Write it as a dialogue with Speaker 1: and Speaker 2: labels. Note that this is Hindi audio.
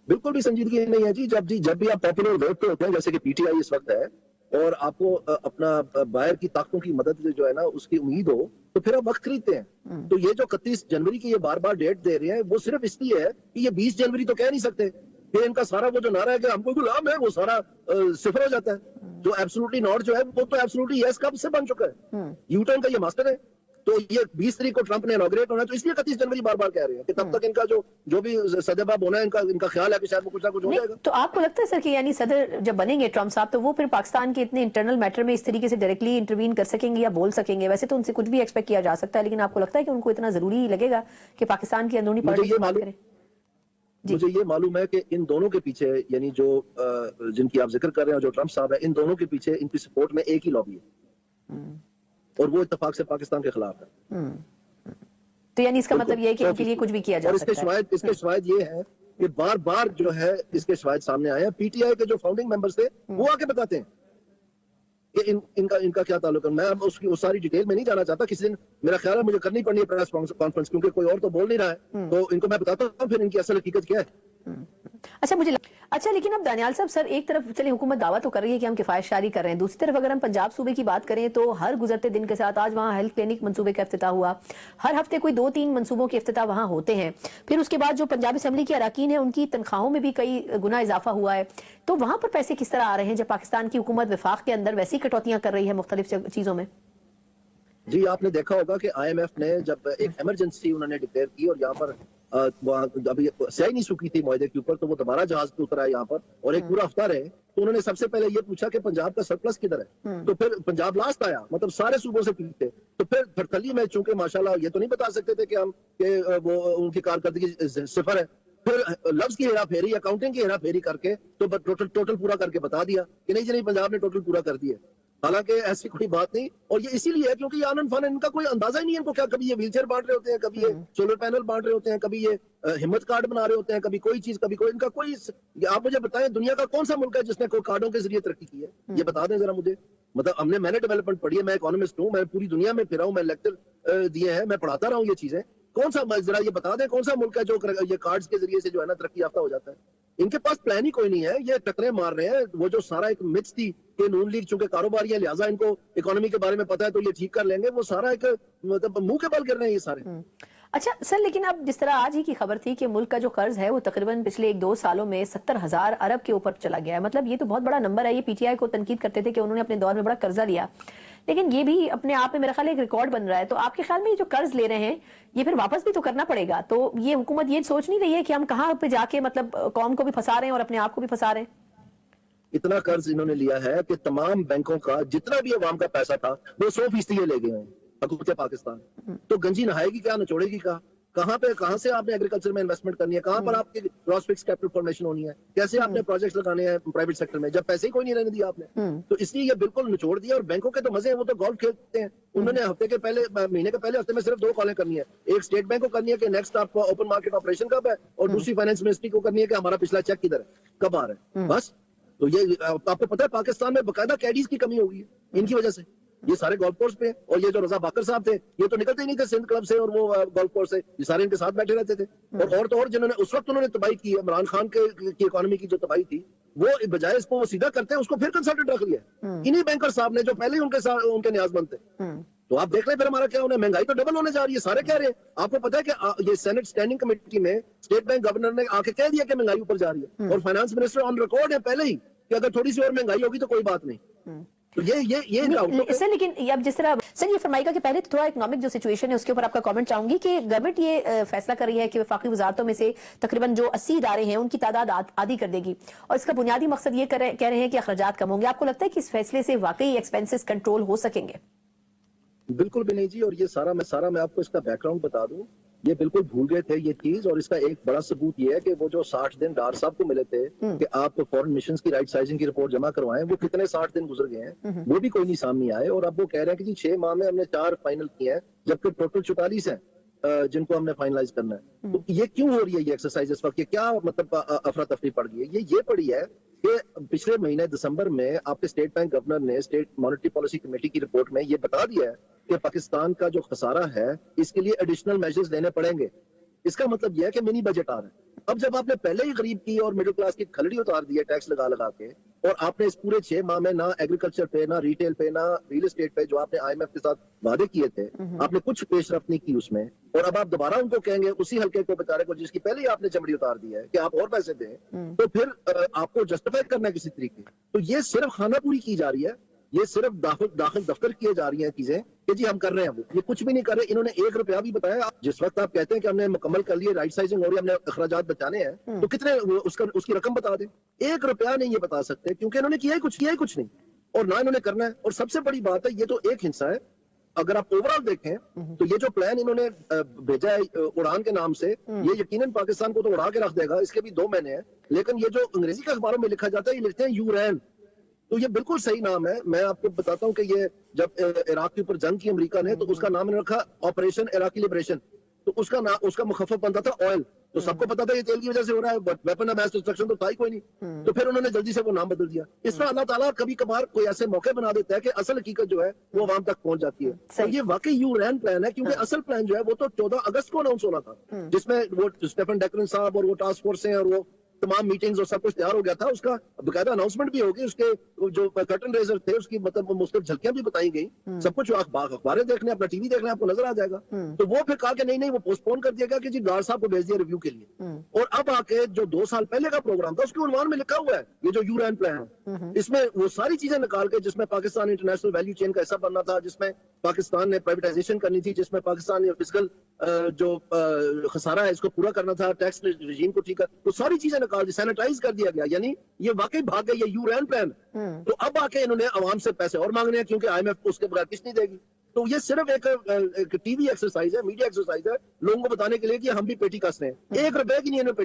Speaker 1: बिल्कुल भी संजीदगी नहीं है जी। जब भी आप पॉपुलर वोट पे होते हैं, जैसे कि पीटीआई इस वक्त है, और आपको अपना बाहर की ताकतों की मदद जो है ना उसकी उम्मीद हो, तो फिर आप वक्त खरीदते हैं। तो ये जो 31 जनवरी की ये बार बार डेट दे रहे हैं, वो सिर्फ इसलिए है कि ये 20 जनवरी तो कह नहीं सकते। फिर इनका सारा वो जो नारा है कि हमको गुलाम है, वो सारा सिफर हो जाता है। जो एब्सोल्युटली नॉट जो है, वो तो एब्सोल्युटली यस कब से बन चुका है। यूटर्न का ये मास्टर है। तो ये 20 तारीख को ट्रंप ने इनॉग्रेट होना है, तो इसलिए 31 जनवरी बार बार कह रहे हैं कि तब तक इनका जो भी सदेबाब होना है, इनका ख्याल है कि शायद वो कुछ ना कुछ हो जाएगा।
Speaker 2: तो आपको लगता है सर कि यानी सदर जब बनेंगे ट्रंप साहब, तो वो फिर पाकिस्तान के इतने इंटरनल मैटर में इस तरीके से डायरेक्टली इंटरवीन कर सकेंगे या बोल सकेंगे? वैसे तो उनसे कुछ भी एक्सपेक्ट किया जा सकता है, लेकिन आपको लगता है कि उनको इतना जरूरी लगेगा कि पाकिस्तान की अंदरूनी पॉलिटिक्स की बात करें?
Speaker 1: मुझे ये मालूम है कि इन दोनों के पीछे, यानी जो जिनकी आप जिक्र कर रहे हैं, जो ट्रंप साहब है, इन दोनों के पीछे इनकी सपोर्ट में एक ही लॉबी है, और वो इत्तेफाक से पाकिस्तान के खिलाफ है।
Speaker 2: तो यानी इसका मतलब ये है कि इनके लिए कुछ भी किया जा सकता है।
Speaker 1: इसके शायद ये है कि बार बार जो है इसके शायद सामने आए हैं, पीटीआई के जो फाउंडिंग मेंबर्स थे वो आके बताते हैं कि इनका क्या ताल्लुक है। मैं अब उसकी उस सारी डिटेल में नहीं जाना चाहता। किसी दिन मेरा ख्याल है मुझे करनी पड़नी है प्रेस कॉन्फ्रेंस, क्योंकि कोई और तो बोल नहीं रहा है, तो इनको मैं बताता हूँ फिर इनकी असल हकीकत क्या है।
Speaker 2: अच्छा, लेकिन अब दानियाल साहब, सर एक तरफ चलिए हुकूमत दावा तो कर रही है कि हम किफायतशारी कर रहे हैं, दूसरी तरफ अगर हम पंजाब सूबे की बात करें तो हर गुजरते दिन के साथ आज वहाँ हेल्थ क्लिनिक मंसूबे का इफ्तिताह हुआ, हर हफ्ते कोई 2-3 मंसूबों के इफ्तिताह वहाँ होते हैं। फिर उसके बाद जो पंजाब असेंबली के अरकान है उनकी तनख्वाहों में भी कई गुना इजाफा हुआ है। तो वहाँ पर पैसे किस तरह आ रहे हैं जब पाकिस्तान की हुकूमत विफाक के अंदर वैसी कटौतियां कर रही है मुख्तलिफ चीजों में?
Speaker 1: जी, आपने देखा होगा कि IMF ने जब एक इमरजेंसी उन्होंने डिक्लेयर की और यहाँ पर अभी स्याही नहीं सूखी थी मुआहदे के ऊपर, तो वो दोबारा जहाज पे उतरा यहाँ पर और एक पूरा हफ्ता रहे, तो उन्होंने सबसे पहले ये पूछा कि पंजाब का सरप्लस किधर है। तो फिर पंजाब लास्ट आया, मतलब सारे सूबों से पीछे। तो फिर थरथली में चूंकि माशाल्लाह ये तो नहीं बता सकते थे कि वो उनकी कारकर्दगी सिफर है, फिर लफ्ज की हेरा फेरी, अकाउंटिंग की हेरा फेरी करके तो टोटल पूरा करके बता दिया कि नहीं जी नहीं, पंजाब ने टोटल पूरा कर दिया। हालांकि ऐसी कोई बात नहीं, और ये इसीलिए है क्योंकि आनन फानन इनका कोई अंदाजा ही नहीं है इनको, क्या कभी ये व्हीलचेयर बांट रहे होते हैं, कभी ये सोलर पैनल बांट रहे होते हैं, कभी ये हिम्मत कार्ड बना रहे होते हैं, कभी कोई चीज, कभी कोई, इनका कोई। आप मुझे बताएं दुनिया का कौन सा मुल्क है जिसने कोई कार्डों के जरिए तरक्की की है? ये बता दें जरा मुझे। मतलब मैंने डेवलपमेंट पढ़ी है, मैं इकोनॉमिस्ट हूँ, मैं पूरी दुनिया में फिरा हूँ, मैं लेक्चर दिए हैं, मैं पढ़ाता रहा हूँ ये चीजें। कौन सा, जरा ये बता दें कौन सा मुल्क है जो ये कार्ड्स के जरिए से जो है ना तरक्की याफ्ता हो जाता है? इनके पास प्लान ही कोई नहीं है, ये टकरे मार रहे हैं। वो जो सारा एक मिथ थी कि नून लीग चूंकि कारोबारी है लिहाजा इनको इकोनॉमी के बारे में पता है तो ये ठीक कर लेंगे, वो सारा एक मतलब मुंह के बल कर रहे हैं ये सारे।
Speaker 2: अच्छा सर, लेकिन अब जिस तरह आज ही की खबर थी कि मुल्क का जो कर्ज है वो तकरीबन पिछले 1-2 सालों में 70,000 अरब के ऊपर चला गया है। मतलब ये तो बहुत बड़ा नंबर है। ये पीटीआई को तनकीद करते थे कि उन्होंने अपने दौर में बड़ा कर्जा लिया, लेकिन ये भी अपने आप में मेरा ख्याल एक रिकॉर्ड बन रहा है। तो आपके ख्याल में ये जो कर्ज ले रहे हैं ये फिर वापस भी तो करना पड़ेगा, तो ये हुकूमत ये सोच नहीं रही है कि हम कहाँ पे जाके मतलब कौम को भी फंसा रहे हैं और अपने आप को भी फंसा रहे हैं?
Speaker 1: इतना कर्ज इन्होंने लिया है कि तमाम बैंकों का जितना भी अवाम का पैसा था वो 100% ले गए हैं हुकूमत पाकिस्तान। तो गंजी नहाएगी क्या, नचोड़ेगी क्या? कहां से आपने एग्रीकल्चर में इन्वेस्टमेंट करनी है? कहां पर आपकी ग्रॉस फिक्स कैपिटल फॉर्मेशन होनी है? कैसे आपने प्रोजेक्ट्स लगाने हैं प्राइवेट सेक्टर में जब पैसे ही कोई नहीं रहने दिया आपने? तो इसलिए ये बिल्कुल निचोड़ दिया। और बैंकों के तो मजे हैं, वो तो गोल्फ खेलते हैं। उन्होंने महीने के पहले हफ्ते में सिर्फ 2 कॉलें करनी है। एक स्टेट बैंक को करनी है कि नेक्स्ट आपका ओपन मार्केट ऑपरेशन कब है, और दूसरी फाइनेंस मिनिस्ट्री को करनी है कि हमारा पिछला चेक किधर है, कब आ रहा है। बस। तो ये आपको पता है पाकिस्तान में बकायदा कैडीज की कमी हो गई है इनकी वजह से। ये सारे गोल्फ कोर्स पे, और ये जो रजा बाकर साहब थे ये तो निकलते ही नहीं थे सिंध क्लब से और वो गोल्फ कोर्स से, ये सारे इनके साथ बैठे रहते थे। और तो और जिन्होंने उस वक्त उन्होंने तबाही की, इमरान खान की इकोनॉमी की जो तबाही थी, वो बजाय इसको सीधा करते हैं उसको फिर कंसल्टेंट रख लिया इन्हीं बैंकर साहब ने जो पहले ही उनके न्याजमंद थे। तो आप देख रहे हैं फिर हमारा क्या होना, महंगाई तो डबल होने जा रही है, सारे कह रहे हैं। आपको पता है कि ये सेनेट स्टैंडिंग कमेटी में स्टेट बैंक गवर्नर ने आके कह दिया कि महंगाई ऊपर जा रही है, और फाइनेंस मिनिस्टर ऑन रिकॉर्ड है पहले ही कि अगर थोड़ी सी और महंगाई होगी तो कोई बात नहीं। तो ये
Speaker 2: सर, लेकिन अब जिस तरह सर ये फरमाइएगा कि पहले तो थोड़ा इकोनॉमिक जो सिचुएशन है उसके ऊपर आपका कमेंट चाहूंगी कि गवर्नमेंट ये फैसला कर रही है कि वफाकी वजारतों में से तकरीबन जो 80 इदारे हैं उनकी तादाद आधी कर देगी, और इसका बुनियादी मकसद ये कह रहे हैं कि अखराजात कम होंगे। आपको लगता है कि इस फैसले से वाकई एक्सपेंसेस कंट्रोल हो सकेंगे?
Speaker 1: बिल्कुल भी नहीं जी। और ये सारा मैं आपको इसका बैकग्राउंड बता दूं, ये बिल्कुल भूल गए थे ये चीज। और इसका एक बड़ा सबूत ये है कि वो जो 60 दिन डार साहब को मिले थे कि आप फॉरेन मिशंस की राइट साइजिंग की रिपोर्ट जमा करवाएं, वो कितने 60 दिन गुजर गए हैं, वो भी कोई नहीं सामने आए। और अब वो कह रहे हैं कि जी 6 माह में हमने 4 फाइनल किए हैं, जबकि टोटल 44 है जिनको हमने फाइनलाइज करना है। तो ये क्यों हो रही है ये एक्सरसाइज इस वक्त? क्या मतलब अफरा तफरी पड़ गई है? ये पड़ी है कि पिछले महीने दिसंबर में आपके स्टेट बैंक गवर्नर ने स्टेट मॉनेटरी पॉलिसी कमेटी की रिपोर्ट में ये बता दिया है कि पाकिस्तान का जो खसारा है इसके लिए एडिशनल मेजर्स लेने पड़ेंगे। इसका मतलब यह है कि मिनी बजट आ रहा है। अब जब आपने पहले ही गरीब की और मिडिल क्लास की खलड़ी उतार दी है टैक्स लगा लगा के, और आपने इस पूरे 6 माह में ना एग्रीकल्चर पे, ना रिटेल पे, ना रियल एस्टेट पे जो आपने IMF के साथ वादे किए थे, आपने कुछ पेशरफ्त नहीं की उसमें, और अब आप दोबारा उनको कहेंगे उसी हल्के को, बेचारे को जिसकी पहले ही आपने चमड़ी उतार दी है कि आप और पैसे दें, तो फिर आपको जस्टिफाई करना है किसी तरीके। तो ये सिर्फ खानापूरी की जा रही है, ये सिर्फ दाखिल दफ्तर किए जा रही हैं चीजें कि जी हम कर रहे हैं, वो ये कुछ भी नहीं कर रहे। इन्होंने 1 रुपया भी बताया। जिस वक्त आप कहते हैं कि हमने मुकम्मल कर लिए, राइट साइजिंग हो रही है, हमने अखराजात बचाने हैं, तो कितने उसकी रकम बता दें। 1 रुपया नहीं ये बता सकते, क्योंकि इन्होंने किया ही कुछ नहीं, और ना इन्होंने करना है। और सबसे बड़ी बात है, ये तो एक हिस्सा है। अगर आप ओवरऑल देखें तो ये जो प्लान इन्होंने भेजा है उड़ान के नाम से, ये यकीनन पाकिस्तान को तो उड़ा के रख देगा। इसके भी 2 महीने हैं, लेकिन ये जो अंग्रेजी के अखबारों में लिखा जाता है, ये लिखते हैं यूरैन। तो ये बिल्कुल सही नाम है। मैं आपको बताता हूं कि ये जब इराक के ऊपर जंग की अमेरिका ने, तो उसका नाम रखा ऑपरेशन इराकी लिबरेशन। तो उसका मुखफ़फ़ बनता था ऑयल। तो सबको पता था ये तेल की वजह से हो रहा है, but weapon of mass destruction तो था ही कोई नहीं। तो फिर उन्होंने जल्दी से वो नाम बदल दिया। इस तरह अल्लाह ताला कभी कभार कोई ऐसे मौके बना देता है कि असल हकीकत जो है वो आवाम तक पहुंच जाती है। तो ये वाकई यूरैन प्लान है, क्योंकि असल प्लान जो है वो तो 14 अगस्त को अनाउंस होना था, जिसमें वो स्टेफन डेकरन साहब और वो टास्क फोर्स हैं और वो तमाम मीटिंग्स और सब कुछ तैयार हो गया था। उसका बकायदा अनाउंसमेंट भी होगी, उसके जो कर्टन रेजर थे उसकी मतलब मुख्तलिफ झलकियां भी बताई गई, सब कुछ। अखबारें देखने, अपना टीवी देखने, आपको नजर आ जाएगा। तो वो फिर कहा कि नहीं वो पोस्टपोन कर दिया गया कि जी डार साहब को भेज दिया रिव्यू के लिए। और अब आके जो 2 साल पहले का प्रोग्राम था, उसके उन्वान में लिखा हुआ है ये जो यूरैन प्लान है, इसमें वो सारी चीजें निकाल के, जिसमें पाकिस्तान इंटरनेशनल वैल्यू चेन का हिस्सा बनना था, जिसमें पाकिस्तान ने प्राइवेटाइजेशन करनी थी, जिसमें पाकिस्तान ने फिजिकल जो खसारा है इसको पूरा करना था, टैक्स रजीम को ठीक कर, तो सारी चीजें निकाल दी, सैनिटाइज कर दिया गया। यानी ये वाकई भाग गया ये यूरैन प्लान। तो अब आके इन्होंने आवाम से पैसे और मांगने हैं, क्योंकि IMF उसके बगैर किस्त नहीं देगी। तो ये सिर्फ एक टीवी एक्सरसाइज है, मीडिया एक्सरसाइज है, लोगों को बताने के लिए कि हम भी पेटी कस रहे हैं। 1 रुपए की नहीं इन्होंने